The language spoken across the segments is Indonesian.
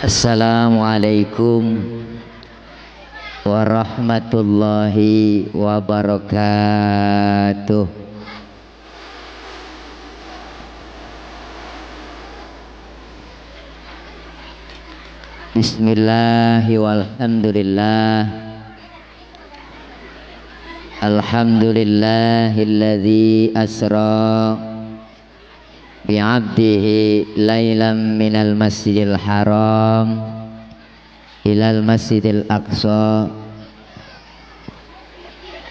Assalamualaikum warahmatullahi wabarakatuh. Bismillahi walhamdulillah. Alhamdulillahilladzi asra bi'abdihi laylan minal masjidil haram ilal masjidil aqsa.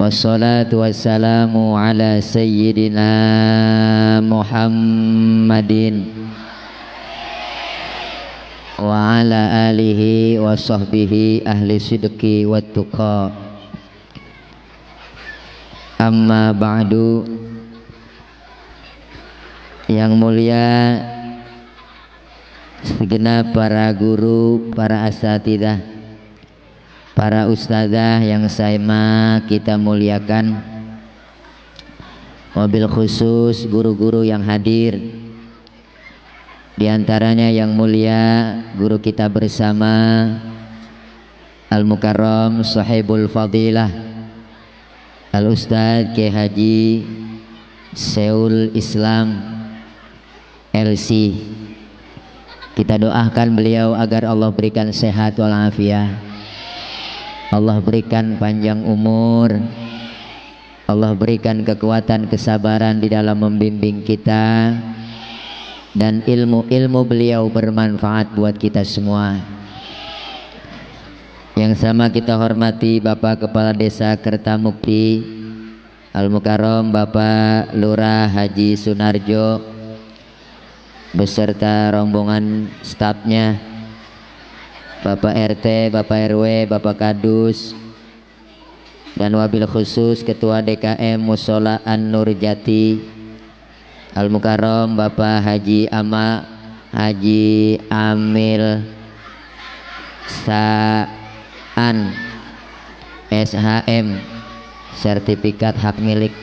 Wassalatu wassalamu ala sayyidina Muhammadin wa ala alihi wa sahbihi ahli sidqi wa tuqa. Amma ba'du. Yang mulia segenap para guru, para asatidzah, para ustadzah yang sama kita muliakan, wabil khusus guru-guru yang hadir. Di antaranya yang mulia guru kita bersama Al-Mukarram Sahibul Fadilah Al-Ustadz Kiai Haji Seul Islam LC. Kita doakan beliau agar Allah berikan sehat walafiat, Allah berikan panjang umur, Allah berikan kekuatan kesabaran di dalam membimbing kita, dan ilmu-ilmu beliau bermanfaat buat kita semua. Yang sama kita hormati Bapak Kepala Desa Kertamukti Al-Mukarram Bapak Lurah Haji Sunarjo beserta rombongan stafnya, Bapak RT, Bapak RW, Bapak Kadus, dan wabil khusus Ketua DKM Musola An-Nur Jati Al-Mukarram Bapak Haji Haji Amil Sa'an SHM sertifikat hak milik,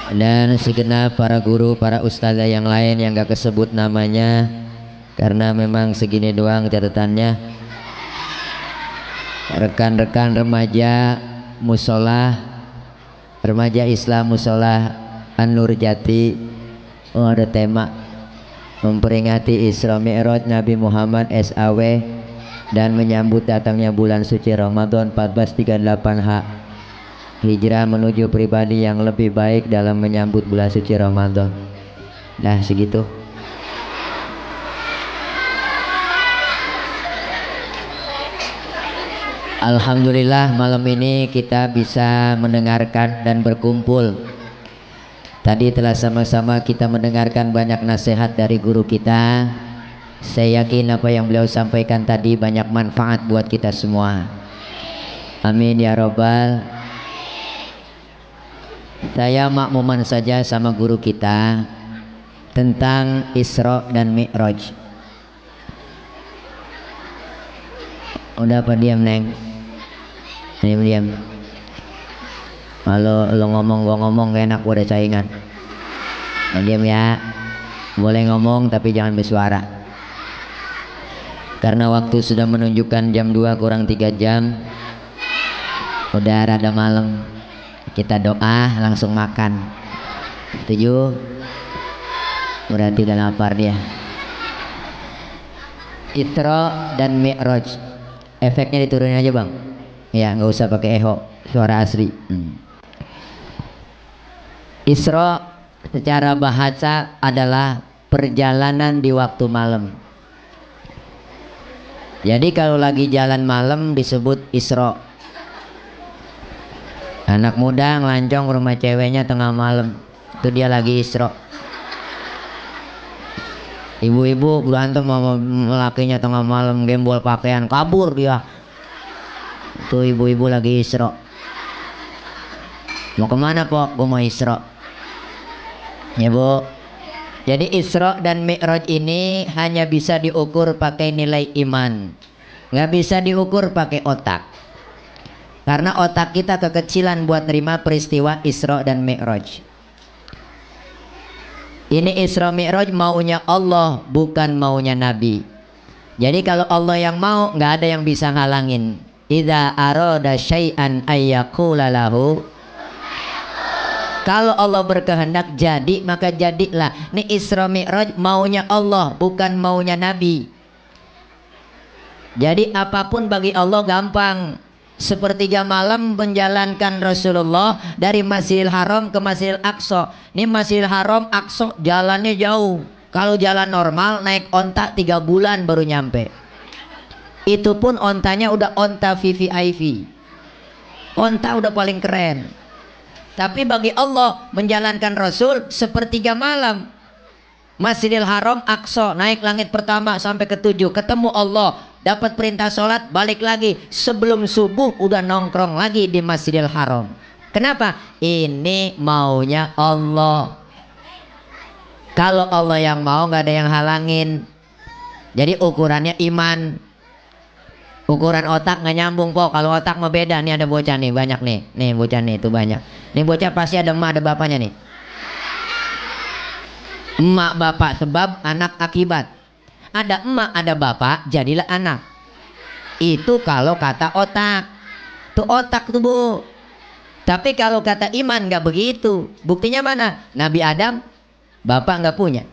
dan segenap para guru, para ustazah yang lain yang gak kesebut namanya karena memang segini doang catatannya. Rekan-rekan remaja musola, remaja Islam musola An-Nur Jati, ada tema memperingati Isra Mi'raj Nabi Muhammad SAW dan menyambut datangnya bulan suci Ramadan 1438H Hijrah menuju pribadi yang lebih baik dalam menyambut bulan suci Ramadan. Nah segitu. Alhamdulillah malam ini kita bisa mendengarkan dan berkumpul. Tadi telah sama-sama kita mendengarkan banyak nasihat dari guru kita. Saya yakin apa yang beliau sampaikan tadi banyak manfaat buat kita semua. Amin ya robbal. Saya makmuman saja sama guru kita tentang Isra dan Mi'raj. Udah apa diam neng? Diam. Kalau lo ngomong gua ngomong gak enak, gua ada saingan. Diam ya. Boleh ngomong tapi jangan bersuara. Karena waktu sudah menunjukkan jam 2 kurang 3 jam. Udah rada malam. Kita doa langsung makan. Setuju? Berarti udah lapar dia. Isra dan Mi'raj. Efeknya diturunin aja bang. Ya nggak usah pakai echo, suara asli. Isra secara bahasa adalah perjalanan di waktu malam. Jadi kalau lagi jalan malam disebut Isra. Anak muda ngelancong rumah ceweknya tengah malam, itu dia lagi Isra. Ibu-ibu berantem sama lelakinya tengah malam, gembol pakaian, kabur dia. Itu ibu-ibu lagi Isra. Mau kemana pok? Gue mau Isra. Ya bu. Jadi Isra dan Mi'raj ini hanya bisa diukur pakai nilai iman, nggak bisa diukur pakai otak. Karena otak kita kekecilan buat nerima peristiwa Isra dan Mi'raj. Ini Isra Mi'raj maunya Allah, bukan maunya Nabi. Jadi kalau Allah yang mau, nggak ada yang bisa ngalangin. Idza arada syai'an ayyaqula lahu. Kalau Allah berkehendak jadi, maka jadilah. Ini Isra Mi'raj maunya Allah, bukan maunya Nabi. Jadi apapun bagi Allah gampang. Sepertiga malam menjalankan Rasulullah dari Masjidil Haram ke Masjidil Aqsa. Ini Masjidil Haram Aqsa jalannya jauh. Kalau jalan normal naik onta 3 bulan baru nyampe. Itu pun ontanya udah onta VVIP. Onta udah paling keren. Tapi bagi Allah menjalankan Rasul sepertiga malam. Masjidil Haram Aqsa naik langit pertama sampai ke-7 ketemu Allah, dapat perintah sholat, balik lagi sebelum subuh udah nongkrong lagi di Masjidil Haram. Kenapa? Ini maunya Allah. Kalau Allah yang mau nggak ada yang halangin. Jadi ukurannya iman. Ukuran otak nggak nyambung po. Kalau otak mau beda. Nih ada bocah nih banyak nih bocah nih itu banyak. Nih bocah pasti ada emak ada bapaknya nih. Emak bapak sebab, anak akibat. Ada emak ada bapak jadilah anak. Itu kalau kata otak. Tuh otak tuh bu. Tapi kalau kata iman nggak begitu. Buktinya mana? Nabi Adam bapak nggak punya,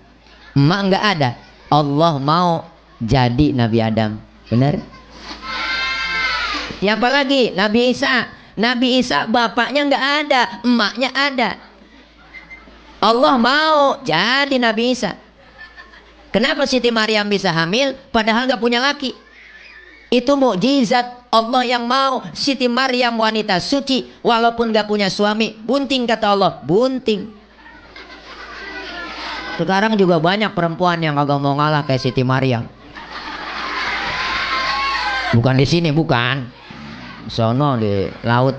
emak nggak ada, Allah mau jadi Nabi Adam. Benar? Siapa lagi? Nabi Isa. Nabi Isa bapaknya nggak ada, emaknya ada. Allah mau jadi Nabi Isa. Kenapa Siti Maryam bisa hamil padahal nggak punya laki? Itu mukjizat Allah yang mau. Siti Maryam wanita suci walaupun nggak punya suami. Bunting kata Allah, bunting. Sekarang juga banyak perempuan yang agak mau ngalah kayak Siti Maryam. Bukan di sini, bukan. Sono di laut.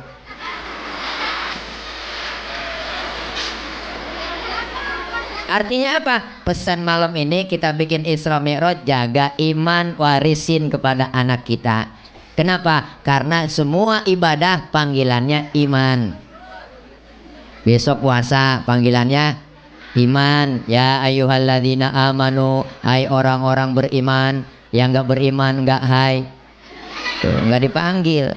Artinya apa? Pesan malam ini kita bikin Isra Mi'raj, jaga iman, warisin kepada anak kita. Kenapa? Karena semua ibadah panggilannya iman. Besok puasa panggilannya iman. Ya ayyuhalladzina amanu, hai orang-orang beriman. Yang nggak beriman nggak hai. Tuh, nggak dipanggil.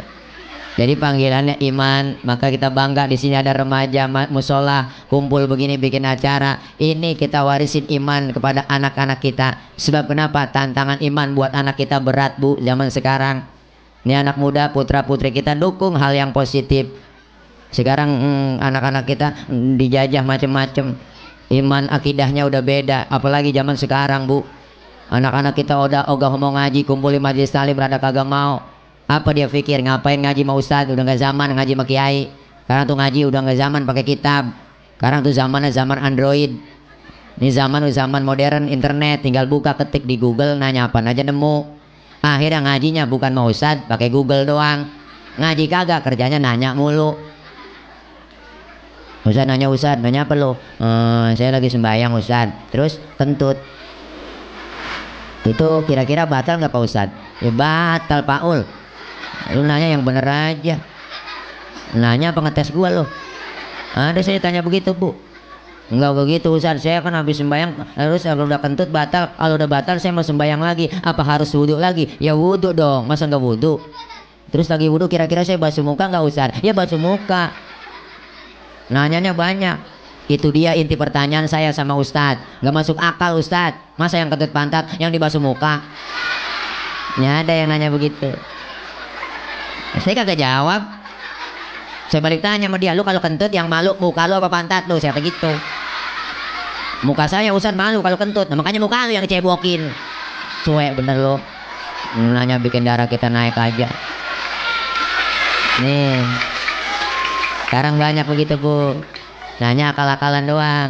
Jadi panggilannya iman. Maka kita bangga di sini ada remaja musola kumpul begini bikin acara. Ini kita warisin iman kepada anak-anak kita. Sebab kenapa? Tantangan iman buat anak kita berat bu zaman sekarang. Ini anak muda putra putri kita dukung hal yang positif. Sekarang anak-anak kita dijajah macem-macem. Iman akidahnya udah beda. Apalagi zaman sekarang bu. Anak-anak kita udah ogah mau ngaji kumpul di majelis taklim rada kagak mau. Apa dia pikir ngapain ngaji sama ustadz, udah nggak zaman ngaji sama kiai. Sekarang tuh ngaji udah nggak zaman pakai kitab. Sekarang tuh zamannya zaman Android. Ini zaman modern internet, tinggal buka ketik di Google nanya apa aja nemu. Akhirnya ngajinya bukan mau ustadz, pakai Google doang. Ngaji kagak, kerjanya nanya mulu. Ustadz nanya ustadz, nanya apa lo? Saya lagi sembahyang ustadz. Terus kentut. Itu kira-kira batal nggak Pak Ustadz? Ya batal Pak Ul. Lu nanya yang bener aja. Nanya apa ngetes gua lo? Ada saya tanya begitu bu. Enggak begitu Ustadz, saya kan habis sembahyang. Terus kalau udah kentut batal. Kalau udah batal saya mau sembahyang lagi. Apa harus wudhu lagi? Ya wudhu dong, masa nggak wudhu? Terus lagi wudhu kira-kira saya basuh muka nggak Ustadz? Ya basuh muka. Nanyanya banyak. Itu dia inti pertanyaan saya sama Ustadz. Nggak masuk akal Ustadz. Masa yang kentut pantat yang dibasuh muka? Ya ada yang nanya begitu. Saya kagak jawab. Saya balik tanya sama dia, lu kalau kentut yang malu muka lu apa pantat lu? Saya begitu. Muka saya Ustadz malu kalau kentut. Nah, makanya muka lu yang dicebokin. Cuek bener lu. Nanya bikin darah kita naik aja. Nih. Sekarang banyak begitu bu. Nanya akal-akalan doang.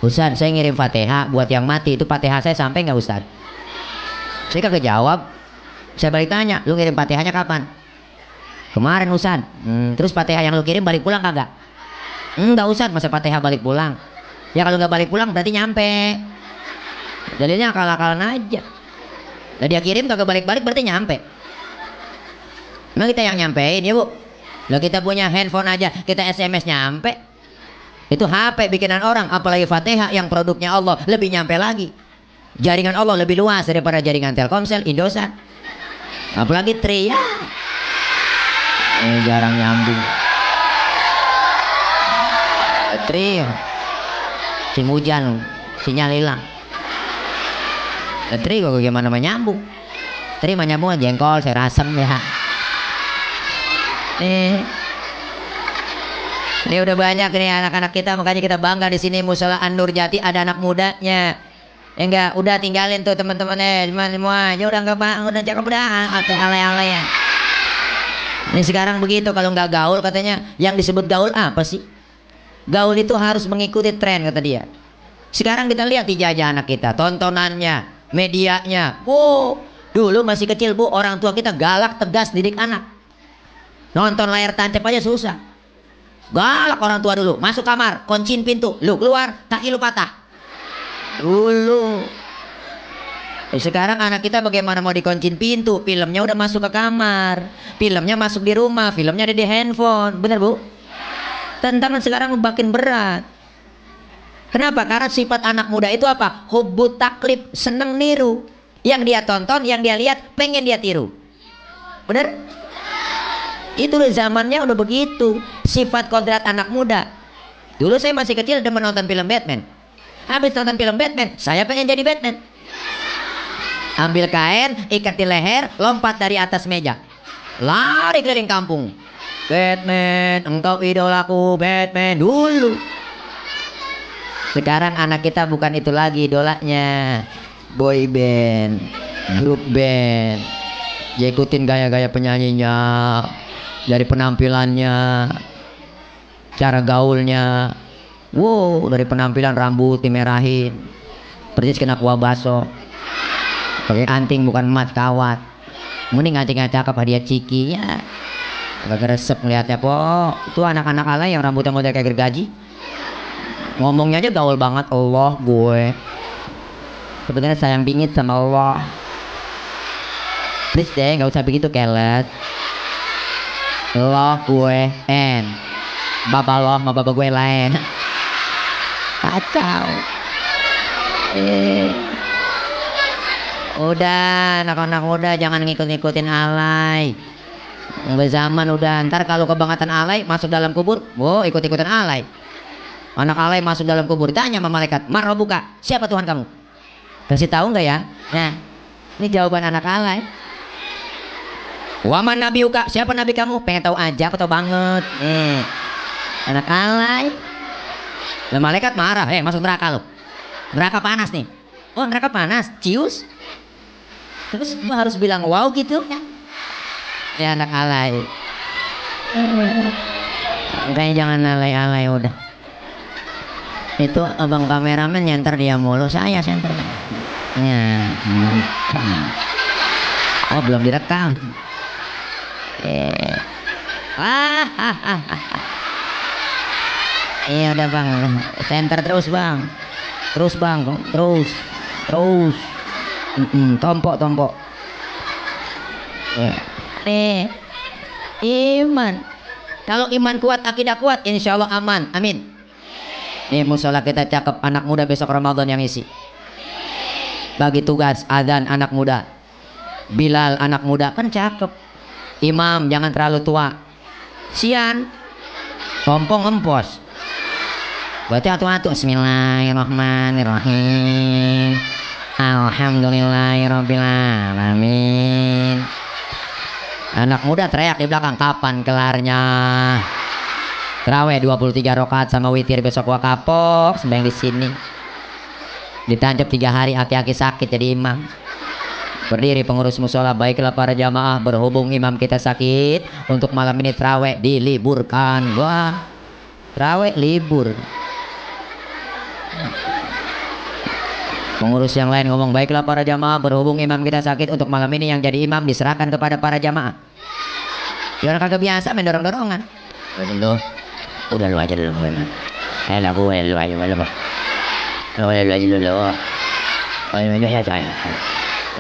Ustadz saya ngirim Fatihah buat yang mati. Itu Fatihah saya sampai nggak Ustadz? Saya kagak jawab. Saya balik tanya, lu ngirim Fatihahnya kapan? Kemarin Ustadz. Terus Fatihah yang lu kirim balik pulang kagak? Enggak Ustadz, masa Fatihah balik pulang? Ya kalau nggak balik pulang berarti nyampe. Dalilnya akal-akalan aja. Nah dia kirim kagak balik-balik berarti nyampe. Emang kita yang nyampein ya bu? Lah kita punya handphone aja kita SMS nyampe. Itu HP bikinan orang, apalagi Fatihah yang produknya Allah lebih nyampe lagi. Jaringan Allah lebih luas daripada jaringan Telkomsel, Indosat. Apalagi Tri ya. Jarang nyambung. Tri, si hujan, sinyal hilang. Tri kok gimana menyambung? Tri menyambung jengkol, saya rasem ya. Ini udah banyak nih anak-anak kita, makanya kita bangga di sini Mushola An-Nur Jati ada anak mudanya. Ya enggak, udah tinggalin tuh teman-temannya, semua ya udah enggak bang, udah cakep udah, alay-alay ya. Ini sekarang begitu, kalau nggak gaul katanya, yang disebut gaul apa sih? Gaul itu harus mengikuti tren kata dia. Sekarang kita lihat dijajah anak kita, tontonannya, medianya. Oh, dulu masih kecil bu, orang tua kita galak tegas didik anak. Nonton layar tancap aja susah. Galak orang tua dulu, masuk kamar, kunciin pintu, lu keluar, kaki lu patah. Dulu. Sekarang anak kita bagaimana mau dikunciin pintu, filmnya udah masuk ke kamar, filmnya masuk di rumah, filmnya ada di handphone, bener bu? Tantangan sekarang makin berat. Kenapa? Karena sifat anak muda itu apa? Hubbu taklid, seneng niru. Yang dia tonton, yang dia lihat, pengen dia tiru. Bener? Itu zamannya udah begitu. Sifat kodrat anak muda. Dulu saya masih kecil dan menonton film Batman. Habis nonton film Batman, saya pengen jadi Batman. Ambil kain, ikat di leher, lompat dari atas meja, lari keliling kampung. Batman, engkau idolaku, Batman dulu. Sekarang anak kita bukan itu lagi idolanya. Boy band, grup band. Dia ikutin gaya-gaya penyanyinya, dari penampilannya, cara gaulnya. Wow, dari penampilan rambut dimerahin, persis kena kuah baso. Pakai anting bukan emas kawat. Mending anting cakep hadiah ciki ya. Agak resep ngeliatnya po. Itu anak-anak alay yang rambutnya model kayak gergaji. Ngomongnya aja gaul banget. Allah gue sebenarnya sayang bingit sama Allah. Please deh gak usah begitu kelet. Allah gue N bapak lo sama bapak gue lain. Kacau. Udah anak-anak muda jangan ngikut-ngikutin alay. Zaman udah, ntar kalau kebangetan alay masuk dalam kubur, wow ikut-ikutan alay. Anak alay masuk dalam kubur, tanya sama malaikat, Marrobuka, siapa Tuhan kamu? Kasih tahu nggak ya? Nah, ini jawaban anak alay. Waman nabiuka, siapa nabi kamu? Pengen tahu aja, aku tahu banget. Anak alay. Lah malaikat marah, masuk neraka lo. Neraka panas nih. Oh neraka panas, cius. Terus gua harus bilang wow gitu ya? Ya anak alay. Makanya jangan alay-alay udah. Itu abang kameramen nyenter dia mulu, saya senter. Ya. Oh belum direkam. Iya udah bang, senter terus bang. Terus bang, terus. Tompok. Nih, iman. Kalau iman kuat, akidah kuat, insya Allah aman. Amin. Nih musola kita cakep, anak muda besok Ramadan yang isi. Bagi tugas adzan anak muda, Bilal anak muda kan cakep. Imam jangan terlalu tua. Sian, tompong empos. Berarti atu-atu. Bismillahirrahmanirrahim. Alhamdulillahirabbil alamin. Anak muda teriak di belakang, kapan kelarnya? Terawih 23 rakaat sama witir besok gua kapok sembahyang di sini. Ditancap 3 hari aki-aki sakit jadi imam. Berdiri pengurus musola, baiklah para jamaah, berhubung imam kita sakit, untuk malam ini terawih diliburkan. Wah, terawih libur. Pengurus yang lain ngomong, baiklah para jamaah, berhubung imam kita sakit, untuk malam ini yang jadi imam diserahkan kepada para jamaah. Ya orang kagak biasa main dorong-dorongan. Udah lu aja dulu. Enak gue lu aja dulu. Lu aja dulu. Oh ya saya.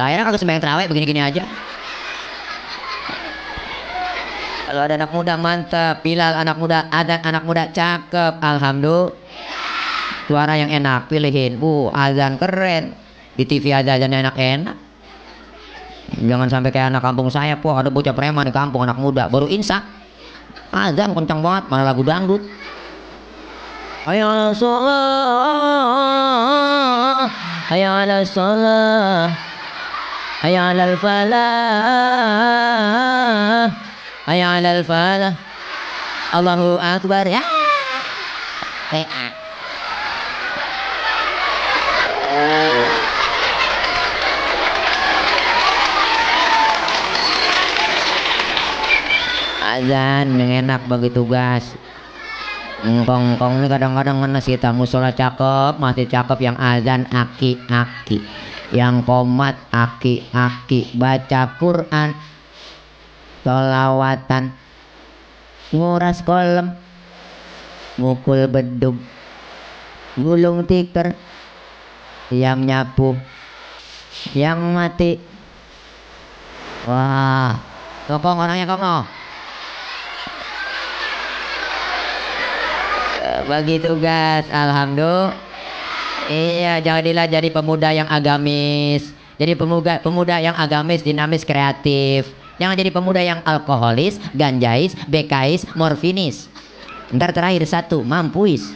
Akhirnya kagak sembahyang terawih begini-gini aja. Kalau ada anak muda mantap, Bilal anak muda, Adzan anak muda cakep, alhamdulillah. Suara yang enak pilihin, azan keren. Di TV aja azan enak-enak. Jangan sampai kayak anak kampung saya, ada bocah preman di kampung anak muda baru insya azan kencang banget, mana lagu dangdut. Ayo ala sholat, ayo ala sholat, ayo ala falah, ayo ala falah, Allahu akbar ya. Azan yang enak bagi tugas. Kongkong ini kadang-kadang mana kita musola cakep, masih cakep yang azan aki-aki, yang komat aki-aki, baca Quran, sholawatan, nguras kolom, mukul bedug, gulung tikar, yang nyapu, yang mati. Wah, Kong orangnya Kong. Bagi tugas, alhamdulillah. Iya, jadilah jadi pemuda yang agamis. Jadi pemuda yang agamis, dinamis, kreatif. Jangan jadi pemuda yang alkoholis, ganjais, bekais, morfinis. Ntar terakhir satu, mampuis.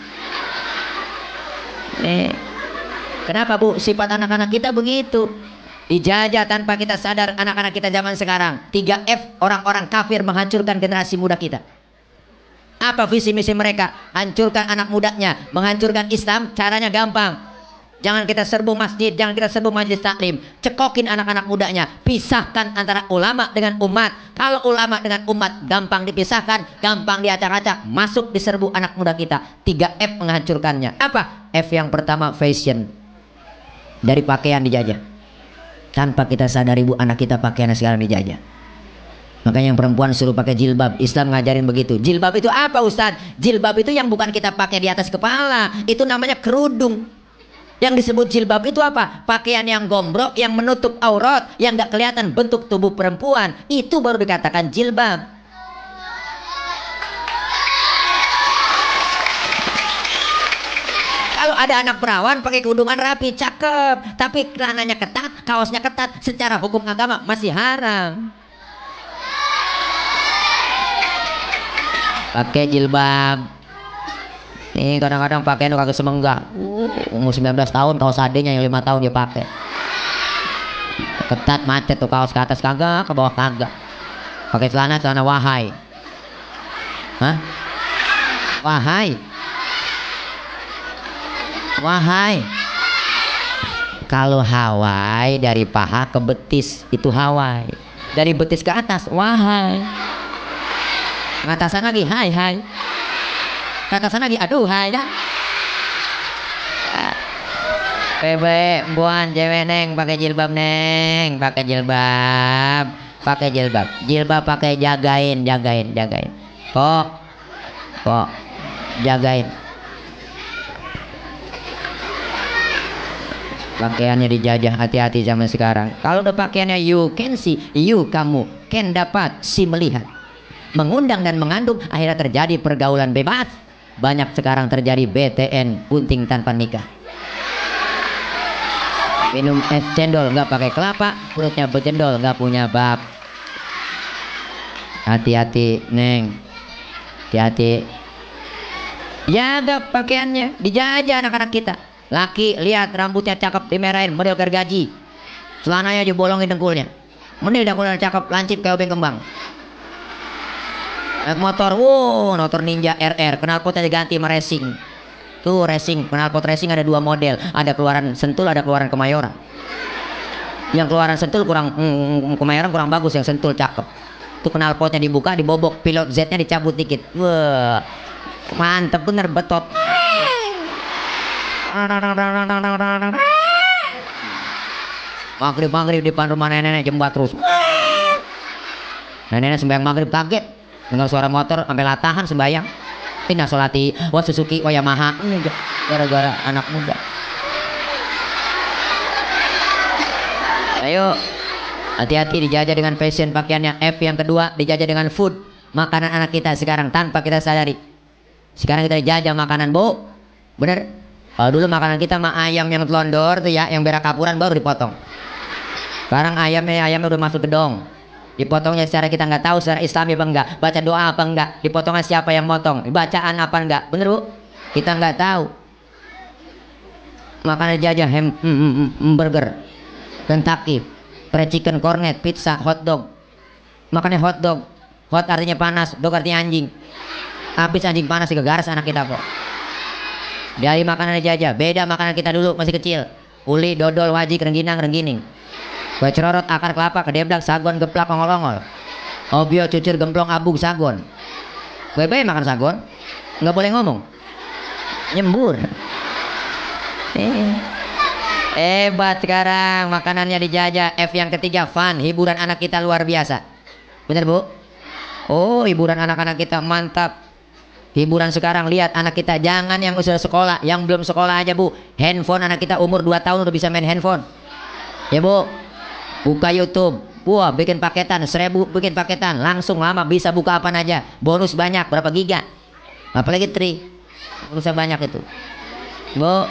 Kenapa Bu? Sifat anak-anak kita begitu. Dijajah tanpa kita sadar anak-anak kita zaman sekarang. 3F, orang-orang kafir menghancurkan generasi muda kita. Apa visi misi mereka? Hancurkan anak mudanya, menghancurkan Islam. Caranya gampang. Jangan kita serbu masjid, jangan kita serbu majelis taklim. Cekokin anak-anak mudanya, pisahkan antara ulama dengan umat. Kalau ulama dengan umat gampang dipisahkan, gampang diacak-acak, masuk diserbu anak muda kita. 3F menghancurkannya. Apa? F yang pertama, fashion. Dari pakaian dijajah. Tanpa kita sadari Bu, anak kita pakaiannya sekarang dijajah. Makanya yang perempuan suruh pakai jilbab. Islam ngajarin begitu. Jilbab itu apa Ustaz? Jilbab itu yang bukan kita pakai di atas kepala. Itu namanya kerudung. Yang disebut jilbab itu apa? Pakaian yang gombrok, yang menutup aurat, yang gak kelihatan bentuk tubuh perempuan. Itu baru dikatakan jilbab. Kalau ada anak perawan pakai kerudungan rapi, cakep. Tapi celananya ketat, kaosnya ketat, secara hukum agama masih haram. Pakai jilbab. Nih kadang-kadang pakaian kagak semenggak. Umur 19 tahun kaos adenya yang 5 tahun dia pakai. Ketat macet tuh kaos, ke atas kagak, ke bawah kagak. Pakai celana wahai. Hah? Wahai. Wahai. Kalau Hawaii dari paha ke betis itu Hawaii. Dari betis ke atas wahai. Ngatasan lagi hai hai, ngatasan lagi aduh hai dah. Bebe buan cewek neng pakai jilbab neng, pakai jilbab, pakai jilbab, jilbab pakai jagain. Kok jagain. Pakaiannya dijajah, hati-hati zaman sekarang. Kalau udah pakaiannya you can see, you kamu can dapat si melihat. Mengundang dan mengandung, akhirnya terjadi pergaulan bebas. Banyak sekarang terjadi BTN, bunting tanpa nikah. Minum es cendol nggak pakai kelapa, perutnya bercendol, nggak punya bab. Hati-hati neng, hati-hati. Jaga pakaiannya, dijajah anak-anak kita. Laki lihat rambutnya cakep dimerahin, model gergaji. Celananya dibolongin dengkulnya. Model dengkulnya cakep, lancip kayak obeng kembang. Naik motor, motor Ninja RR, knalpotnya diganti sama racing. Tuh racing, knalpot racing ada 2 model, ada keluaran Sentul, ada keluaran Kemayoran. Yang keluaran Sentul kurang, Kemayoran kurang bagus, yang Sentul cakep. Tuh knalpotnya dibuka, dibobok, pilot Z-nya dicabut dikit. Wah, mantep bener betot. Maghrib di depan rumah nenek jembat terus. Nenek sembahyang maghrib kaget. Dengar suara motor sampai latahan sembayang. Inna sholati wa Suzuki wa Yamaha. Gara-gara anak muda. Ayo hati-hati dijajah dengan fashion pakaiannya. F yang kedua dijajah dengan food. makanan anak kita sekarang tanpa kita sadari. Sekarang kita jajah makanan, Bu. Bener? Kalau dulu makanan kita mah ayam yang telondor tuh ya, yang berak kapuran baru dipotong. Sekarang ayamnya udah masuk ke dong. Dipotongnya secara kita nggak tahu secara Islami apa enggak, baca doa apa enggak, dipotongnya siapa yang motong, bacaan apa enggak, bener Bu? Kita nggak tahu. Makanan jajah burger, Kentucky, fried chicken, cornet, pizza, hot dog. Makannya hot dog. Hot artinya panas, dog artinya anjing. Habis anjing panas digegaras anak kita kok. Dari makanan jajah, beda makanan kita dulu masih kecil. Uli, dodol, wajik, rengginang, renggining. Kue cerorot, akar kelapa, kedeblak, sagon, geplak, ongol-ongol. Obio, cucur, gemplong, abug, sagon. Bebe makan sagon, nggak boleh ngomong. Nyembur. Hebat sekarang makanannya dijajah. F yang ketiga, fun, hiburan anak kita luar biasa. Bener Bu? Oh, hiburan anak-anak kita mantap. Hiburan sekarang, lihat anak kita, jangan yang udah sekolah, yang belum sekolah aja Bu. Handphone anak kita umur 2 tahun udah bisa main handphone. Ya Bu, buka YouTube, wah bikin paketan 1000, bikin paketan langsung lama, bisa buka apa aja, bonus banyak, berapa giga, apalagi bonusnya banyak itu Bu.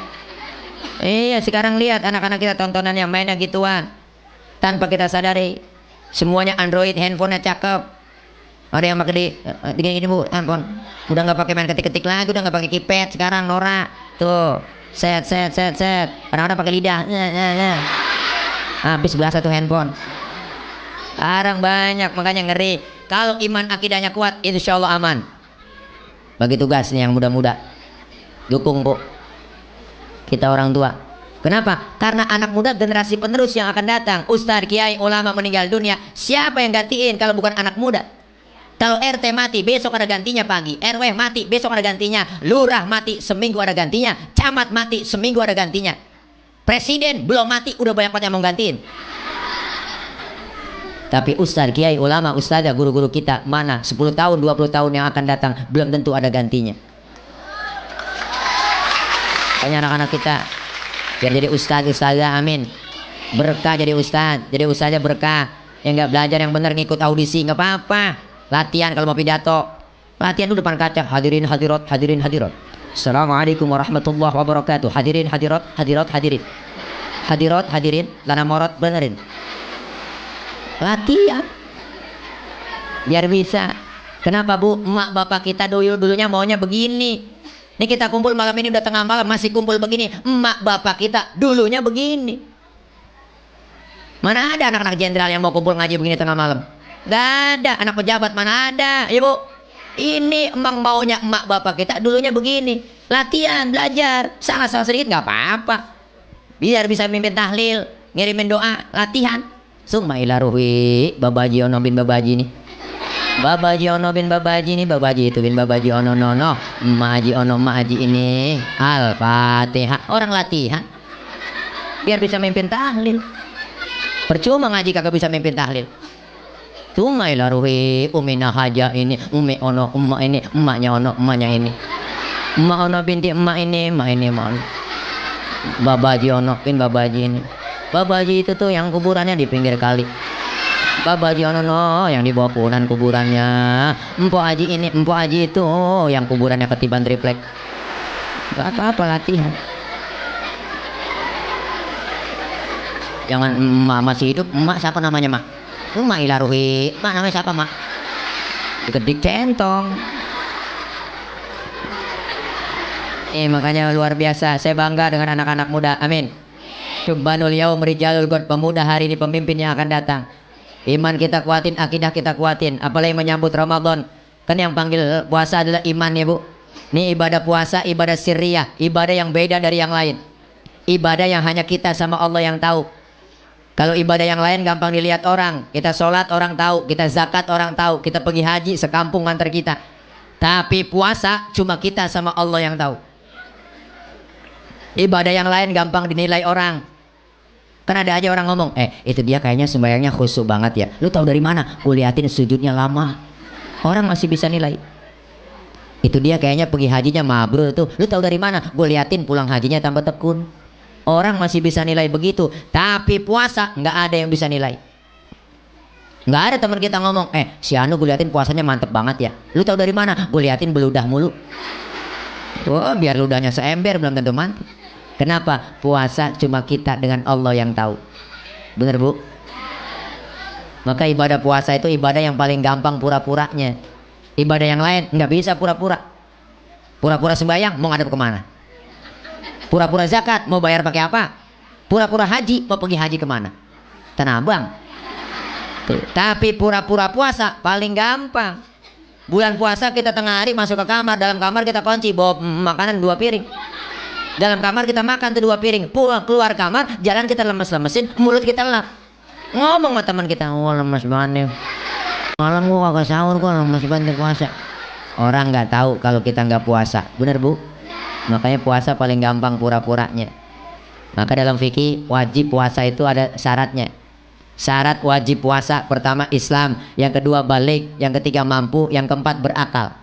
Iya, sekarang lihat anak-anak kita tontonan yang mainnya gituan tanpa kita sadari. Semuanya Android, handphonenya cakep. Ada yang pakai gini Bu, handphone udah nggak pakai main ketik-ketik lagi, udah nggak pakai keypad sekarang, Nora tuh set kadang-kadang pakai lidah habis belas satu handphone. Sekarang banyak, makanya ngeri. Kalau iman akidahnya kuat, insya Allah aman. Bagi tugasnya yang muda-muda, dukung Bu kita orang tua. Kenapa? Karena anak muda generasi penerus yang akan datang. Ustadz, kiai, ulama meninggal dunia, siapa yang gantiin kalau bukan anak muda? Kalau RT mati, besok ada gantinya pagi. RW mati, besok ada gantinya. Lurah mati, seminggu ada gantinya. Camat mati, seminggu ada gantinya. Presiden belum mati, udah banyak yang mau gantiin. Tapi ustadz, kiai, ulama, ustadzah, guru-guru kita, mana 10 tahun, 20 tahun yang akan datang, belum tentu ada gantinya. Banyak anak-anak kita biar jadi ustadz, ustadzah, amin. Berkah jadi ustadz, jadi ustadzah berkah. Yang nggak belajar yang benar, ngikut audisi nggak apa-apa. Latihan kalau mau pidato, latihan dulu depan kaca. Hadirin hadirat, hadirin hadirat, assalamualaikum warahmatullahi wabarakatuh. Hadirin hadirat, hadirat hadirin, hadirat hadirin, lana morot benerin. Latihan biar bisa. Kenapa Bu? Emak bapak kita dulunya maunya begini. Ini kita kumpul malam ini udah tengah malam masih kumpul begini. Emak bapak kita dulunya begini. Mana ada anak-anak jenderal yang mau kumpul ngaji begini tengah malam? Gak ada. Anak pejabat mana ada, ya Bu? Ini emang maunya emak bapak kita dulunya begini. Latihan, belajar, salah-salah sedikit nggak apa-apa. Biar bisa mimpin tahlil, ngirimin doa, latihan. Summa ila ruhi babaji ono bin babaji nih. Babaji ono bin babaji nih, babaji itu bin babaji ono nono, maji ono maji ini. Al-Fatihah. Orang latihan biar bisa mimpin tahlil. Percuma ngaji kagak bisa mimpin tahlil. Summa ila ruhi umina haja ini, umi ono umma ini, emaknya ono emaknya ini. Emak ono binti emak ini, emak ini emak ono. Babaji ono bin babaji ini. Babaji itu tuh yang kuburannya di pinggir kali. Babaji ono no yang di bawah punan kuburannya. Empok haji ini, empok haji itu yang kuburannya ketiban triplek. Gak apa-apa latihan. Jangan emak masih hidup, emak siapa namanya mak? Emak ilaruhi, emak namanya siapa mak? Dikedik centong. Makanya luar biasa. Saya bangga dengan anak-anak muda. Amin. Subhanul yaum rijalul god, pemuda hari ini pemimpin yang akan datang. Iman kita kuatin, akidah kita kuatin. Apalagi menyambut Ramadan. Kan yang panggil puasa adalah iman ya Bu. Ini ibadah puasa, ibadah sirriyah, ibadah yang beda dari yang lain. Ibadah yang hanya kita sama Allah yang tahu. Kalau ibadah yang lain gampang dilihat orang. Kita sholat orang tahu, kita zakat orang tahu, kita pergi haji sekampung antar kita. Tapi puasa cuma kita sama Allah yang tahu. Ibadah yang lain gampang dinilai orang. Kan ada aja orang ngomong, itu dia kayaknya sembahyangnya khusyuk banget ya. Lu tahu dari mana? Kuliatin sujudnya lama. Orang masih bisa nilai. Itu dia kayaknya pergi hajinya mabrur tuh. Lu tahu dari mana? Gue liatin pulang hajinya tambah tekun. Orang masih bisa nilai begitu. Tapi puasa nggak ada yang bisa nilai. Nggak ada teman kita ngomong, si Anu gue liatin puasanya mantep banget ya. Lu tahu dari mana? Gue liatin beludah mulu. Wah, biar ludahnya seember belum tentu mantep. Kenapa? Puasa cuma kita dengan Allah yang tahu. Bener bu? Maka ibadah puasa itu ibadah yang paling gampang pura-puranya. Ibadah yang lain nggak bisa pura-pura. Pura-pura sembahyang mau ngadep kemana? Pura-pura zakat mau bayar pakai apa? Pura-pura haji mau pergi haji kemana? Tanah Abang. Tuh. Tapi pura-pura puasa paling gampang. Bulan puasa kita tengah hari masuk ke kamar, dalam kamar kita kunci, bawa makanan 2 piring. Dalam kamar kita makan tuh 2 piring. Pulang keluar kamar, jalan kita lemes-lemesin, mulut kita lap. Ngomong sama teman kita, wah lemes banget nih. Malam gua kagak sahur, gua lemes banget puasa. Orang nggak tahu kalau kita nggak puasa, bener bu? Makanya puasa paling gampang pura-puranya. Maka dalam fikih wajib puasa itu ada syaratnya. Syarat wajib puasa pertama Islam, yang kedua balik, yang ketiga mampu, yang keempat berakal.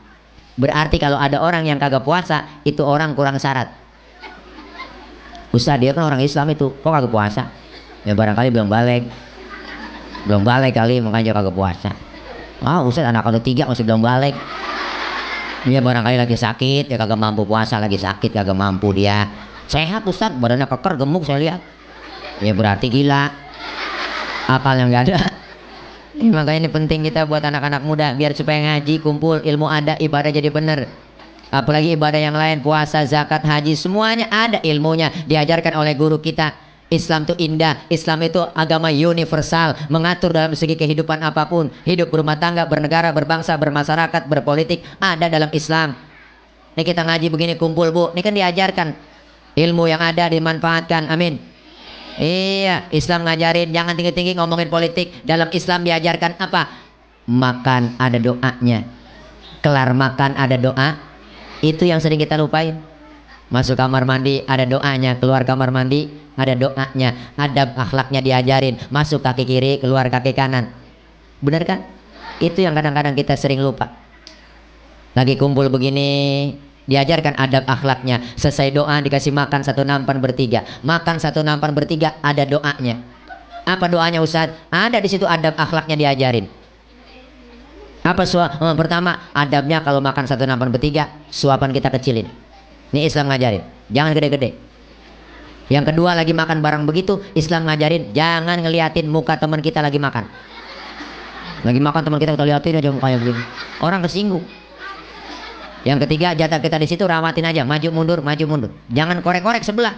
Berarti kalau ada orang yang kagak puasa, itu orang kurang syarat. Ustaz, dia kan orang Islam itu, kok kagak puasa? Ya barangkali belum balik kali, makanya dia kagak puasa. Ustaz anak kalau 3 masih belum balik. Dia barangkali lagi sakit, ya kagak mampu puasa, lagi sakit kagak mampu dia. Sehat Ustaz, badannya keker, gemuk saya lihat. Ya berarti gila. Akal yang gak ada. Makanya ini penting kita buat anak-anak muda biar supaya ngaji, kumpul, ilmu ada, ibadah jadi bener. Apalagi ibadah yang lain, puasa, zakat, haji, semuanya ada ilmunya, diajarkan oleh guru kita. Islam itu indah, Islam itu agama universal, mengatur dalam segi kehidupan apapun, hidup berumah tangga, bernegara, berbangsa, bermasyarakat, berpolitik, ada dalam Islam. Ini kita ngaji begini kumpul bu, ini kan diajarkan ilmu yang ada dimanfaatkan, amin. Iya, Islam ngajarin jangan tinggi-tinggi ngomongin politik. Dalam Islam diajarkan apa? Makan ada doanya. Kelar makan ada doa. Itu yang sering kita lupain. Masuk kamar mandi ada doanya, keluar kamar mandi ada doanya. Adab akhlaknya diajarin. Masuk kaki kiri, keluar kaki kanan. Benar kan? Itu yang kadang-kadang kita sering lupa. Lagi kumpul begini, diajarkan adab akhlaknya. Selesai doa dikasih makan 1 nampan bertiga. Makan 1 nampan bertiga ada doanya. Apa doanya Ustaz? Ada di situ adab akhlaknya diajarin. Apa pertama adabnya kalau makan 1 nampan bertiga, suapan kita kecilin. Ini Islam ngajarin, jangan gede-gede. Yang kedua lagi makan barang begitu, Islam ngajarin jangan ngeliatin muka teman kita lagi makan. Lagi makan teman kita liatin aja mukanya begini. Orang kesinggung. Yang ketiga jatah kita di situ ramatin aja, maju mundur, jangan korek-korek sebelah.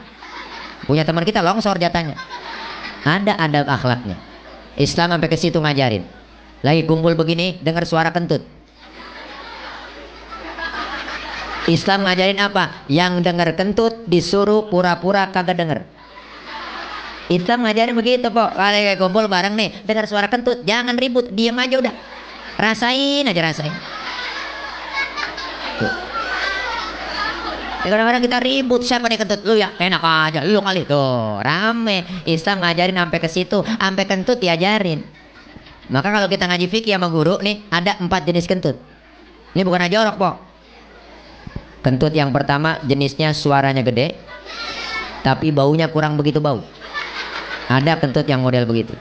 Punya teman kita longsor jatahnya. Ada adab akhlaknya. Islam sampai ke situ ngajarin. Lagi kumpul begini dengar suara kentut. Islam ngajarin apa? Yang dengar kentut disuruh pura-pura kagak denger. Islam ngajarin begitu kok. Kalau kayak kumpul bareng nih dengar suara kentut jangan ribut, diam aja udah. Rasain aja rasain. Kadang-kadang kita ribut, siapa nih kentut? Lu ya, enak aja, lu kali tuh rame. Islam ngajarin sampai ke situ, sampai kentut diajarin. Maka kalau kita ngaji fikih sama guru nih, ada 4 jenis kentut. Ini bukan aja jorok pok. Kentut yang pertama jenisnya suaranya gede, tapi baunya kurang begitu bau. Ada kentut yang model begitu.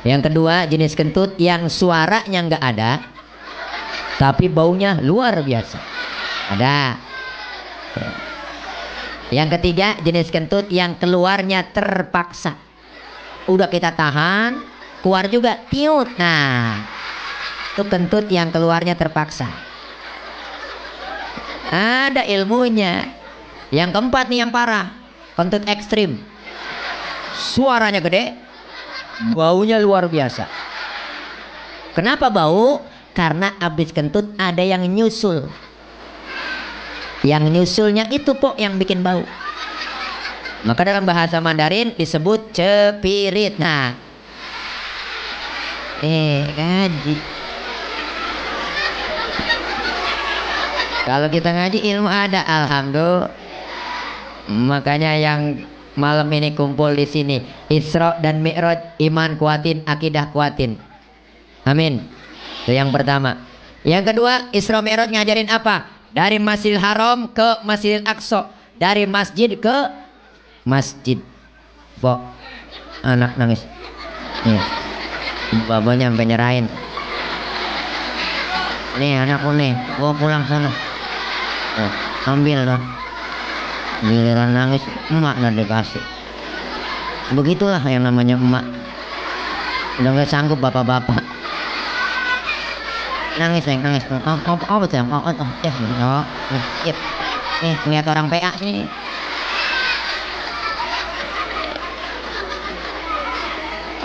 Yang kedua jenis kentut yang suaranya nggak ada, tapi baunya luar biasa. Ada. Yang ketiga jenis kentut yang keluarnya terpaksa. Udah kita tahan, keluar juga tiut. Nah, itu kentut yang keluarnya terpaksa. Ada ilmunya. Yang keempat nih yang parah, kentut ekstrim. Suaranya gede, baunya luar biasa. Kenapa bau? Karena abis kentut ada yang nyusul. Yang nyusulnya itu pok yang bikin bau. Maka dalam bahasa Mandarin disebut cepirit. Nah, ngaji. Kalau kita ngaji ilmu ada, alhamdulillah. Makanya yang malam ini kumpul di sini, Isra dan Mi'raj, iman kuatin, akidah kuatin. Amin. Itu yang pertama. Yang kedua, Isra Mi'raj ngajarin apa? Dari Masjidil Haram ke Masjidil Aqsa, dari masjid ke masjid. Pok, anak nangis. Nih. Bapaknya sampai nyerahin, nih anakku nih, gua pulang sana, oh, ambil lah. Giliran nangis emak nggak dikasih. Begitulah yang namanya emak, udah nggak sanggup bapak-bapak. Nangis neng, nangis. Oh betul, ngeliat orang PA nih.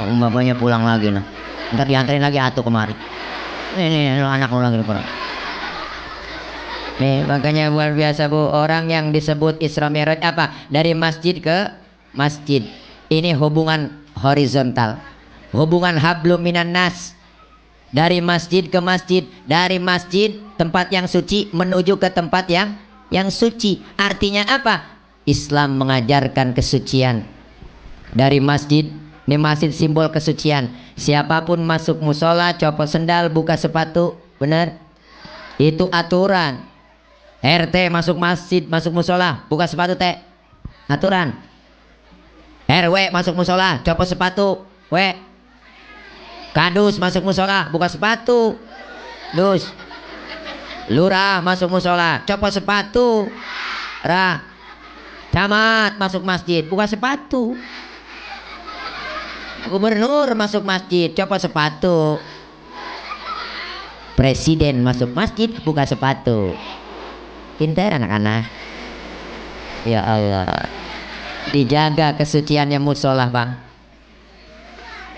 Oh, bapaknya pulang lagi nah, ntar dianterin lagi atuh kemari. Nih anak lu lagi kurang. Nih makanya luar biasa bu, orang yang disebut Isra Mi'raj apa? Dari masjid ke masjid. Ini hubungan horizontal, hubungan hablum minan nas. Dari masjid ke masjid, dari masjid tempat yang suci menuju ke tempat yang suci. Artinya apa? Islam mengajarkan kesucian. Dari masjid, ini masjid simbol kesucian. Siapapun masuk musola, copot sendal, buka sepatu, benar? Itu aturan. RT masuk masjid, masuk musola, buka sepatu teh, aturan. RW masuk musola, copot sepatu, Kadus masuk musola, buka sepatu, dus. Lurah masuk musola, copot sepatu, camat masuk masjid, buka sepatu. Gubernur masuk masjid, copot sepatu. Presiden masuk masjid, buka sepatu. Pintar anak-anak. Ya Allah, dijaga kesuciannya musola bang.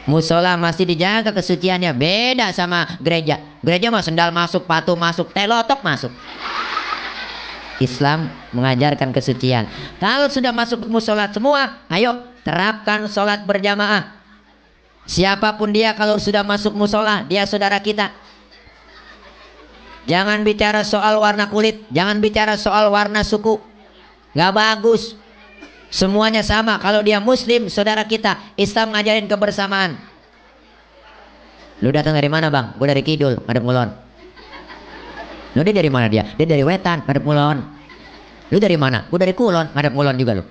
Musola masih dijaga kesuciannya, beda sama gereja. Gereja mah sendal masuk, patu masuk, telotok masuk. Islam mengajarkan kesucian. Kalau sudah masuk musola semua, ayo terapkan sholat berjamaah. Siapapun dia kalau sudah masuk musola, dia saudara kita. Jangan bicara soal warna kulit, jangan bicara soal warna suku, nggak bagus. Semuanya sama. Kalau dia muslim, saudara kita. Islam ngajarin kebersamaan. Lu datang dari mana bang? Gue dari Kidul, ngadep Ngulon. Lu dia dari mana dia? Dia dari Wetan, ngadep Ngulon. Lu dari mana? Gue dari Kulon, ngadep Ngulon juga lu.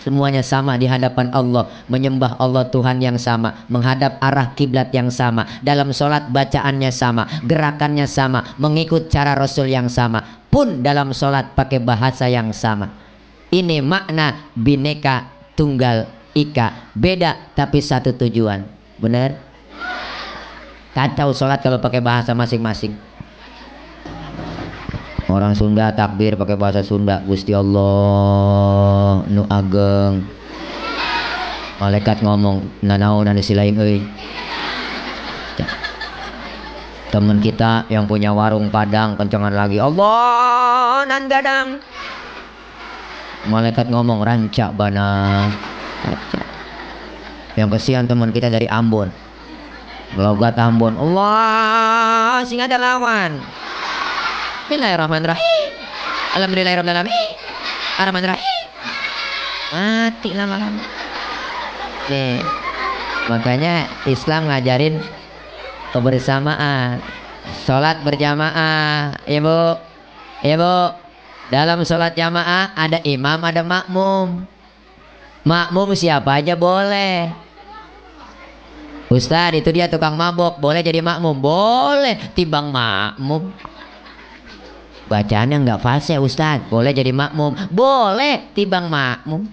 Semuanya sama di hadapan Allah. Menyembah Allah Tuhan yang sama, menghadap arah kiblat yang sama, dalam sholat bacaannya sama, gerakannya sama, mengikut cara Rasul yang sama, pun dalam sholat pakai bahasa yang sama. Ini makna Bhinneka Tunggal Ika, beda tapi satu tujuan. Benar? Kacau sholat kalau pakai bahasa masing-masing. Orang Sunda takbir pakai bahasa Sunda, Gusti Allah nu ageng. Malaikat ngomong nanaon anu silaing euy. Temen kita yang punya warung Padang kencengan lagi, Allah nan gadang. Malaikat ngomong ranca bana. Yang kesian teman kita dari Ambon, logat Ambon, Allah sing ada lawan. Bismillahirrahmanirrahim, alhamdulillahirrahmanirrahim, arrahmanirrahim. Mati lama-lama. Nih, makanya Islam ngajarin kebersamaan, sholat berjamaah. Ibu, dalam sholat jamaah ada imam, ada makmum. Makmum siapa aja boleh. Ustaz itu dia tukang mabok, boleh jadi makmum? Boleh, timbang makmum. Bacaannya nggak fase Ustaz, boleh jadi makmum? Boleh, timbang makmum.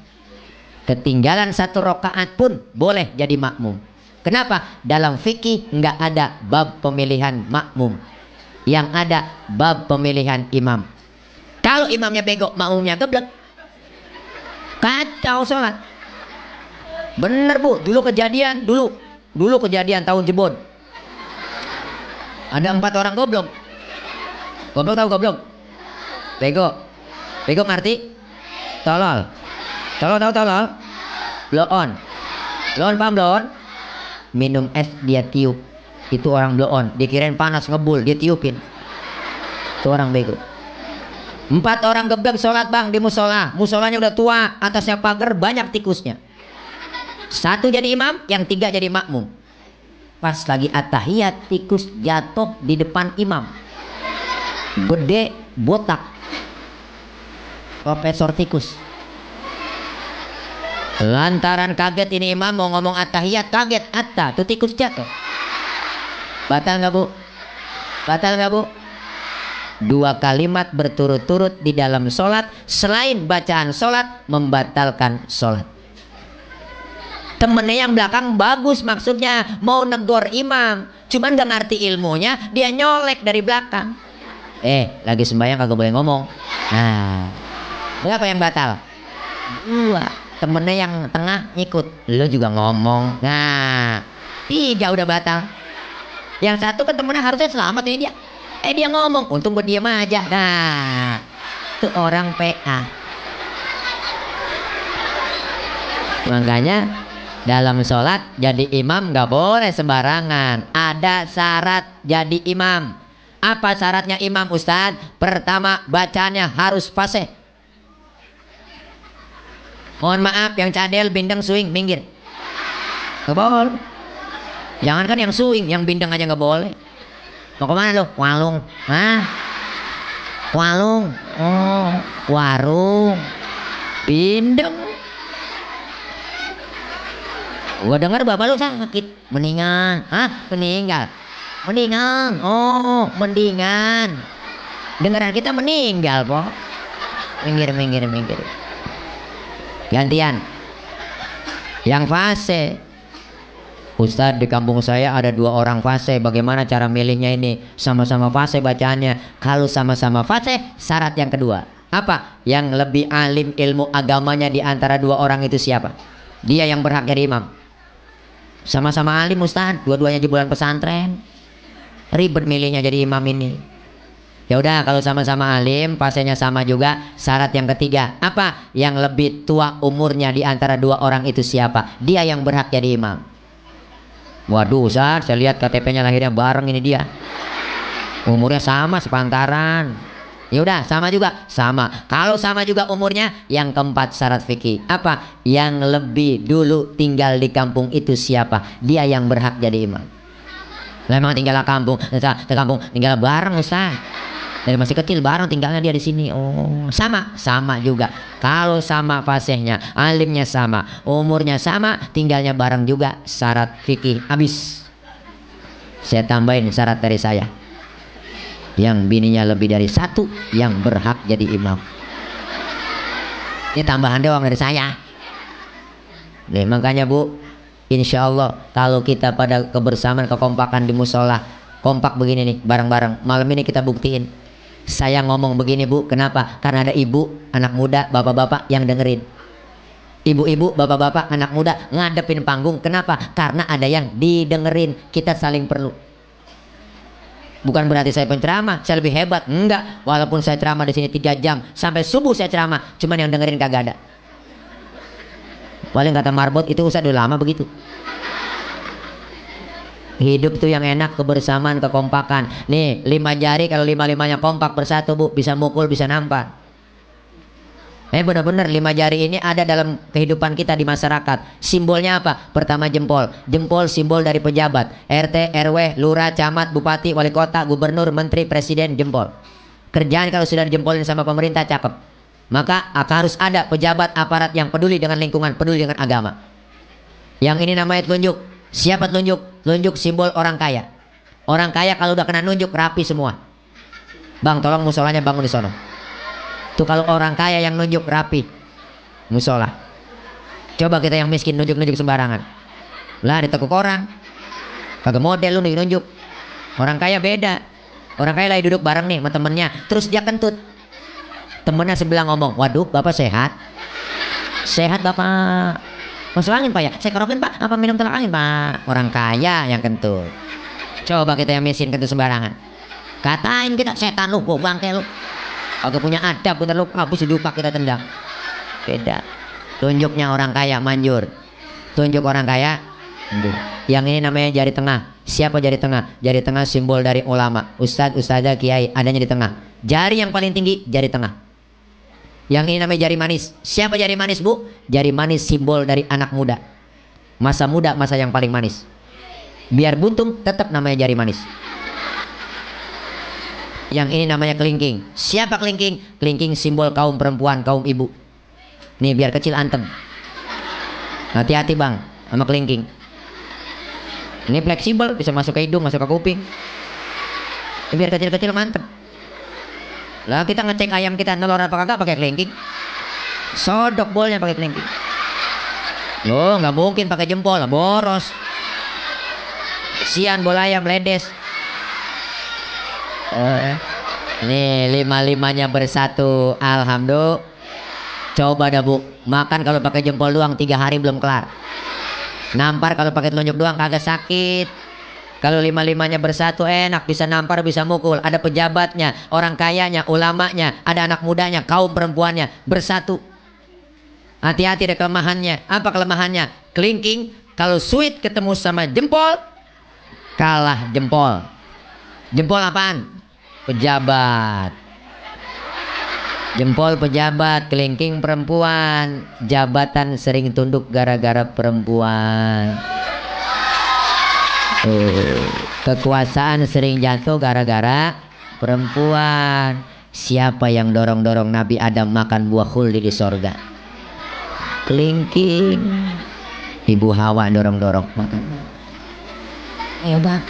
Ketinggalan satu rakaat pun boleh jadi makmum. Kenapa? Dalam fikih nggak ada bab pemilihan makmum, yang ada bab pemilihan imam. Kalau imamnya bego, makmumnya geblek, kacau sholat. Bener bu, dulu kejadian tahun jebon. Ada 4 orang goblok. Goblok tahu goblok? Bego ngerti? Tolol tahu tolol? Blow on paham blow on? Minum es dia tiup, itu orang blow on. Dikirain panas ngebul, dia tiupin. Itu orang bego. 4 orang geblek sholat bang di musola. Musolanya udah tua, atasnya pagar, banyak tikusnya. 1 jadi imam, yang 3 jadi makmum. Pas lagi at-tahiyat, tikus jatuh di depan imam. Gede, botak, profesor tikus. Lantaran kaget ini imam mau ngomong at-tahiyat, kaget, tuh tikus jatuh. Batal nggak bu? Batal nggak bu? Dua kalimat berturut-turut di dalam sholat selain bacaan sholat membatalkan sholat. Temennya yang belakang bagus maksudnya mau negor imam, cuman gak ngerti ilmunya, dia nyolek dari belakang. Lagi sembahyang kagak boleh ngomong. Nah, berapa yang batal? Dua. Temennya yang tengah ngikut, lo juga ngomong. Nah, tiga udah batal. Yang satu kan temennya harusnya selamat ini dia. Dia ngomong, untung gue diem aja. Nah, itu orang PA. Makanya dalam sholat jadi imam gak boleh sembarangan. Ada syarat jadi imam. Apa syaratnya imam Ustadz? Pertama, bacaannya harus fasih. Mohon maaf yang cadel, bindeng, swing, minggir. Gak boleh. Jangankan yang swing, yang bindeng aja gak boleh. Mau kemana lo? Walung. Hah? Walung. Oh, warung. Bindeng. Gua dengar bapak lu sakit, mendingan. Hah? Meninggal. Mendingan. Oh, mendingan. Dengaran kita meninggal, po. Minggir. Gantian. Yang fase. Ustadz, di kampung saya ada 2 orang fase. Bagaimana cara milihnya ini? Sama-sama fase bacaannya. Kalau sama-sama fase, syarat yang kedua. Apa? Yang lebih alim ilmu agamanya di antara 2 orang itu siapa? Dia yang berhak jadi imam. Sama-sama alim Ustadz, dua-duanya jebolan pesantren. Ribet milihnya jadi imam ini. Ya udah, kalau sama-sama alim, fasenya sama juga. Syarat yang ketiga, apa? Yang lebih tua umurnya di antara 2 orang itu siapa? Dia yang berhak jadi imam. Waduh Ustadz, saya lihat KTP-nya lahirnya bareng ini dia. Umurnya sama sepantaran. Ya udah, sama juga. Sama. Kalau sama juga umurnya, yang keempat syarat fikih. Apa? Yang lebih dulu tinggal di kampung itu siapa? Dia yang berhak jadi imam. Lah emang tinggal kampung, tinggal bareng Ustaz. Dari masih kecil bareng tinggalnya dia di sini. Oh, sama juga. Kalau sama fasihnya, alimnya sama, umurnya sama, tinggalnya bareng juga. Syarat fikih habis. Saya tambahin syarat dari saya. Yang bininya lebih dari 1 yang berhak jadi imam. Ini tambahan doang dari saya. Nih, makanya Bu, insya Allah kalau kita pada kebersamaan, kekompakan di musola, kompak begini nih bareng-bareng, malam ini kita buktiin. Saya ngomong begini Bu, kenapa? Karena ada ibu, anak muda, bapak-bapak yang dengerin. Ibu-ibu, bapak-bapak, anak muda ngadepin panggung. Kenapa? Karena ada yang didengerin. Kita saling perlu. Bukan berarti saya penceramah, saya lebih hebat. Enggak, walaupun saya ceramah di sini 3 jam sampai subuh saya ceramah, cuman yang dengerin kagak ada. Paling kata Marbot itu usah udah lama begitu. Hidup tuh yang enak, kebersamaan, kekompakan. Nih 5 jari kalau 5-5-nya kompak bersatu Bu, bisa mukul, bisa nampar. Benar-benar 5 jari ini ada dalam kehidupan kita di masyarakat. Simbolnya apa? Pertama jempol. Jempol simbol dari pejabat. RT, RW, lurah, camat, bupati, wali kota, gubernur, menteri, presiden, jempol. Kerjaan kalau sudah dijempolin sama pemerintah cakep. Maka harus ada pejabat aparat yang peduli dengan lingkungan, peduli dengan agama. Yang ini namanya telunjuk. Siapa telunjuk? Telunjuk simbol orang kaya. Orang kaya kalau udah kena nunjuk rapi semua. Bang, tolong musolanya bangun di sono. Tuh kalau orang kaya yang nunjuk rapi musola. Coba kita yang miskin nunjuk-nunjuk sembarangan. Lah ditekuk orang. Kagak model lu nunjuk. Orang kaya beda. Orang kaya lagi duduk bareng nih sama temennya, terus dia kentut. Temennya sebelah ngomong, waduh bapak sehat? Sehat bapak. Masuk angin pak ya? Saya kerokin pak. Apa minum tolak angin pak? Orang kaya yang kentut. Coba kita yang miskin kentut sembarangan. Katain kita setan lu, gua bangke lu. Agak punya adab, bener lu, habis didupak kita tendang. Beda. Tunjuknya orang kaya manjur. Tunjuk orang kaya. Yang ini namanya jari tengah. Siapa jari tengah? Jari tengah simbol dari ulama. Ustadz, ustazah, kiai, adanya di tengah. Jari yang paling tinggi jari tengah. Yang ini namanya jari manis. Siapa jari manis Bu? Jari manis simbol dari anak muda. Masa muda, masa yang paling manis. Biar buntung tetap namanya jari manis. Yang ini namanya kelingking. Siapa kelingking? Kelingking simbol kaum perempuan, kaum ibu. Nih biar kecil antem. Hati-hati bang sama kelingking. Ini fleksibel, bisa masuk ke hidung, masuk ke kuping. Biar kecil-kecil mantep. Lah kita ngecek ayam kita nelor apa kagak pakai kelingking. Sodok bolnya pakai kelingking. Loh, nggak mungkin pakai jempol, boros. Sian bola ayam ledes. Nih lima-limanya bersatu, alhamdulillah. Coba dah bu, makan kalau pakai jempol doang 3 hari belum kelar. Nampar kalau pakai telunjuk doang kagak sakit. Kalau lima-limanya bersatu enak, bisa nampar, bisa mukul. Ada pejabatnya, orang kayanya, ulamanya, ada anak mudanya, kaum perempuannya bersatu. Hati-hati ada kelemahannya. Apa kelemahannya? Kelingking kalau sweet ketemu sama jempol, kalah jempol. Jempol apaan? Pejabat. Jempol pejabat, kelingking perempuan. Jabatan sering tunduk gara-gara perempuan. Kekuasaan sering jatuh gara-gara perempuan. Siapa yang dorong-dorong Nabi Adam makan buah khuldi di sorga? Kelingking. Ibu Hawa dorong-dorong makan. Ayo bang,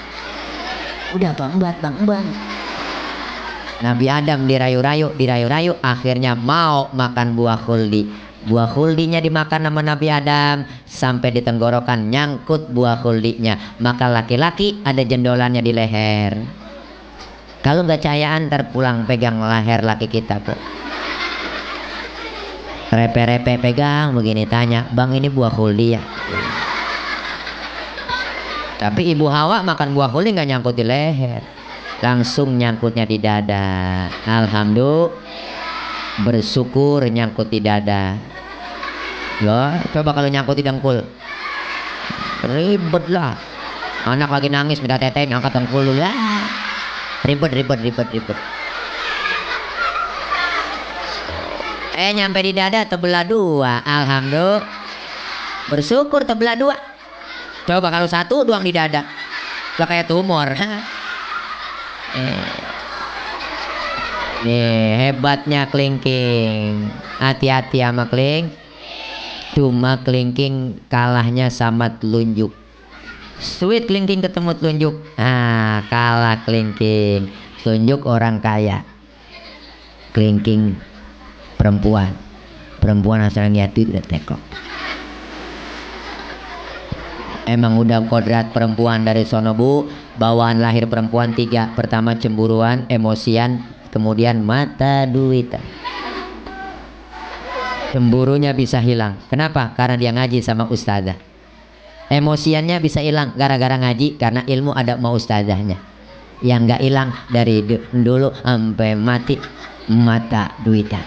udah bang, bang. Nabi Adam dirayu-rayu, akhirnya mau makan buah khuldi. Buah khuldinya dimakan sama Nabi Adam sampai di tenggorokan nyangkut buah khuldinya. Maka laki-laki ada jendolannya di leher. Kalau nggak cayaan ntar pulang pegang leher laki kita kok. Repe-repe pegang begini, tanya, bang ini buah khuldi ya? Tapi ibu Hawa makan buah khuldi nggak nyangkut di leher, langsung nyangkutnya di dada. Alhamdulillah, bersyukur nyangkut di dada. Ya, coba kalau nyangkut di dengkul, ribet lah. Anak lagi nangis minta teteh, ngangkat dengkul dulu lah. Ribet. Nyampe di dada terbelah 2. Alhamdulillah, bersyukur terbelah 2. Coba kalau 1 doang di dada, lah kayak tumor. Nih hebatnya kelingking. Hati-hati sama kelingking. Cuma kelingking kalahnya sama telunjuk. Sweet kelingking ketemu telunjuk, kalah kelingking. Telunjuk orang kaya, kelingking perempuan asal lihat duit udah tekok. Emang udah kodrat perempuan dari sono bu. Bawaan lahir perempuan 3. Pertama cemburuan, emosian, kemudian mata duitan. Cemburunya bisa hilang. Kenapa? Karena dia ngaji sama ustazah. Emosiannya bisa hilang gara-gara ngaji, karena ilmu ada mau ustazahnya. Yang nggak hilang dari dulu sampai mati, mata duitan.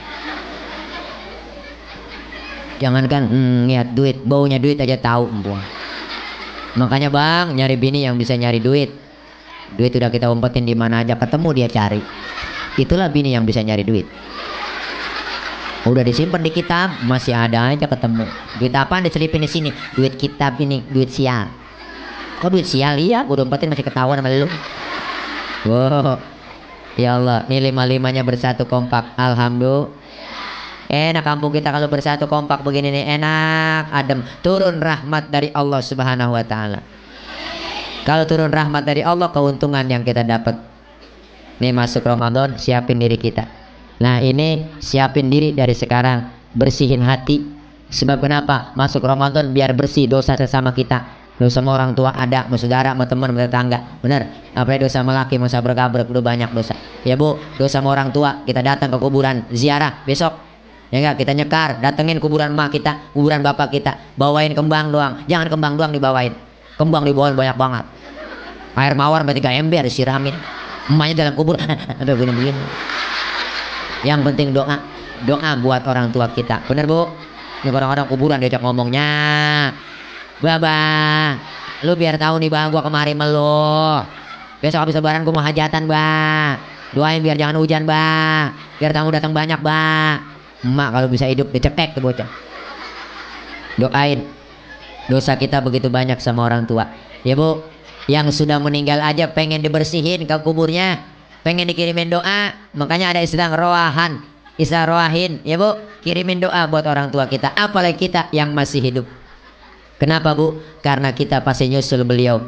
Jangankan lihat duit, baunya duit aja tahu empung. Makanya bang, nyari bini yang bisa nyari duit. Duit udah kita umpetin di mana aja ketemu dia cari. Itulah bini yang bisa nyari duit. Udah disimpan di kitab, masih ada aja ketemu. Duit apaan diselipin di sini? Duit kitab ini, duit sial. Kok duit sial? Iya, gua umpetin masih ketahuan sama lu. Wow. Ya Allah, ini 5-limanya bersatu kompak. Alhamdulillah. Enak kampung kita kalau bersatu kompak begini nih, enak, adem. Turun rahmat dari Allah Subhanahu wa taala. Kalau turun rahmat dari Allah, keuntungan yang kita dapat. Nih masuk Ramadan, siapin diri kita. Nah ini siapin diri dari sekarang, bersihin hati. Sebab kenapa? Masuk Ramadan biar bersih dosa sesama kita. Dosa sama orang tua ada, sama saudara, sama teman, sama tetangga. Bener? Apalagi dosa sama laki, mau sabrek-abrek, udah banyak dosa. Ya bu, dosa sama orang tua, kita datang ke kuburan, ziarah besok. Ya enggak, kita nyekar, datengin kuburan emak kita, kuburan bapak kita, bawain kembang doang. Jangan kembang doang dibawain, kembang dibawain banyak banget. Air mawar berarti 3 ember disiramin. Emaknya dalam kubur, ada begini-begini. Yang penting doa, doa buat orang tua kita. Bener bu? Ini orang-orang kuburan diajak ngomongnya, Baba, lu biar tahu nih bang, gua kemari melu. Besok habis lebaran gua mau hajatan bang. Doain biar jangan hujan bang, biar tamu datang banyak bang. Emak kalau bisa hidup dicekek tuh bocah. Doain. Dosa kita begitu banyak sama orang tua. Ya bu, yang sudah meninggal aja pengen dibersihin ke kuburnya, pengen dikirimin doa. Makanya ada istilah roahan, istilah roahin. Ya bu, kirimin doa buat orang tua kita, apalagi kita yang masih hidup. Kenapa bu? Karena kita pasti nyusul beliau.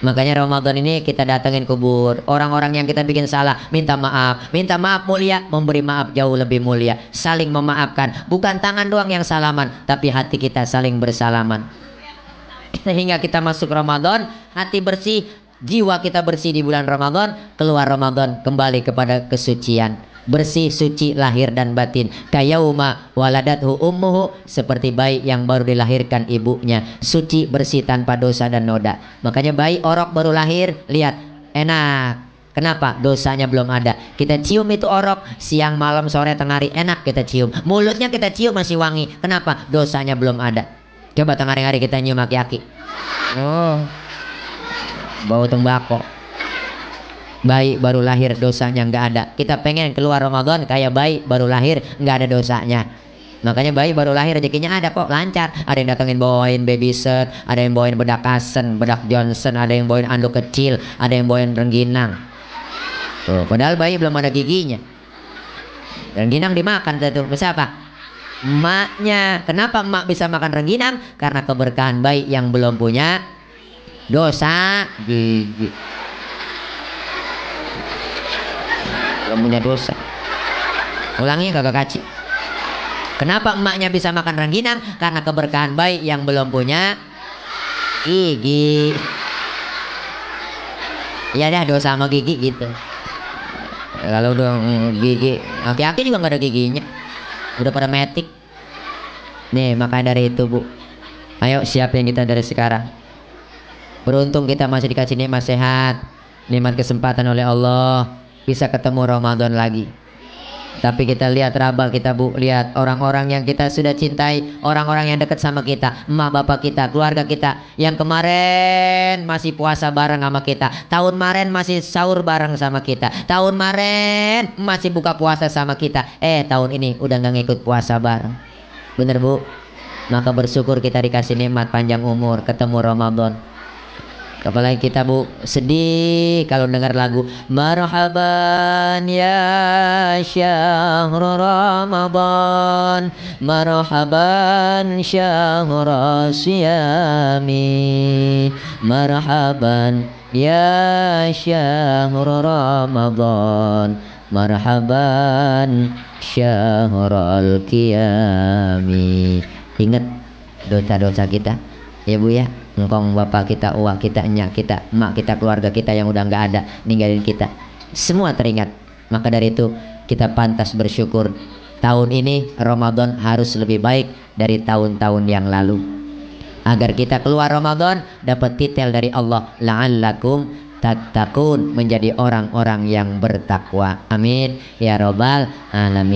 Makanya Ramadan ini kita datengin kubur orang-orang yang kita bikin salah, minta maaf. Minta maaf mulia, memberi maaf jauh lebih mulia. Saling memaafkan, bukan tangan doang yang salaman, tapi hati kita saling bersalaman. Sehingga kita masuk Ramadan, hati bersih, jiwa kita bersih di bulan Ramadan, keluar Ramadan kembali kepada kesucian. Bersih suci lahir dan batin, kayauma waladathu ummuhu, seperti bayi yang baru dilahirkan ibunya, suci bersih tanpa dosa dan noda. Makanya bayi orok baru lahir, lihat enak. Kenapa? Dosanya belum ada. Kita cium itu orok siang malam sore tengah hari, enak kita cium. Mulutnya kita cium masih wangi. Kenapa? Dosanya belum ada. Coba tengah hari kita nyium aki-aki, oh, bau tembakau. Bayi baru lahir dosanya nggak ada. Kita pengen keluar Ramadan kayak bayi baru lahir nggak ada dosanya. Makanya bayi baru lahir rezekinya ada kok, lancar. Ada yang datengin bawain baby set, ada yang bawain bedak Kasen, bedak Johnson, ada yang bawain anduk kecil, ada yang bawain rengginang. Tuh, padahal bayi belum ada giginya. Rengginang dimakan tuh. Siapa? Emaknya. Kenapa emak bisa makan rengginang? Karena keberkahan bayi yang belum punya dosa gigi. Belum punya dosa. Ulangi kagak kaci. Kenapa emaknya bisa makan rengginang? Karena keberkahan bayi yang belum punya gigi. Iya dah, dosa sama gigi gitu. Kalau udah gigi, aki-aki juga nggak ada giginya, udah pada metik. Nih makanya dari itu bu, ayo siapin kita dari sekarang. Beruntung kita masih dikasih nikmat sehat, nikmat kesempatan oleh Allah, bisa ketemu Ramadan lagi. Tapi kita lihat raba kita bu, lihat orang-orang yang kita sudah cintai, orang-orang yang dekat sama kita, emak bapak kita, keluarga kita, yang kemarin masih puasa bareng sama kita, tahun kemarin masih sahur bareng sama kita, tahun kemarin masih buka puasa sama kita, tahun ini udah nggak ngikut puasa bareng. Bener bu? Maka bersyukur kita dikasih nikmat panjang umur, ketemu Ramadan. Apalagi kita bu sedih kalau dengar lagu marhaban ya syahrul Ramadan, marhaban syahrul siyami, marhaban ya syahrul Ramadan, marhaban syahrul qiyami. Ingat dosa-dosa kita ya bu ya, engkong bapak kita, uak kita, enyak kita, emak kita, keluarga kita yang udah nggak ada ninggalin kita, semua teringat. Maka dari itu kita pantas bersyukur tahun ini Ramadan harus lebih baik dari tahun-tahun yang lalu, agar kita keluar Ramadan dapat titel dari Allah, la'allakum tattaqun, menjadi orang-orang yang bertakwa. Amin ya robbal alamin.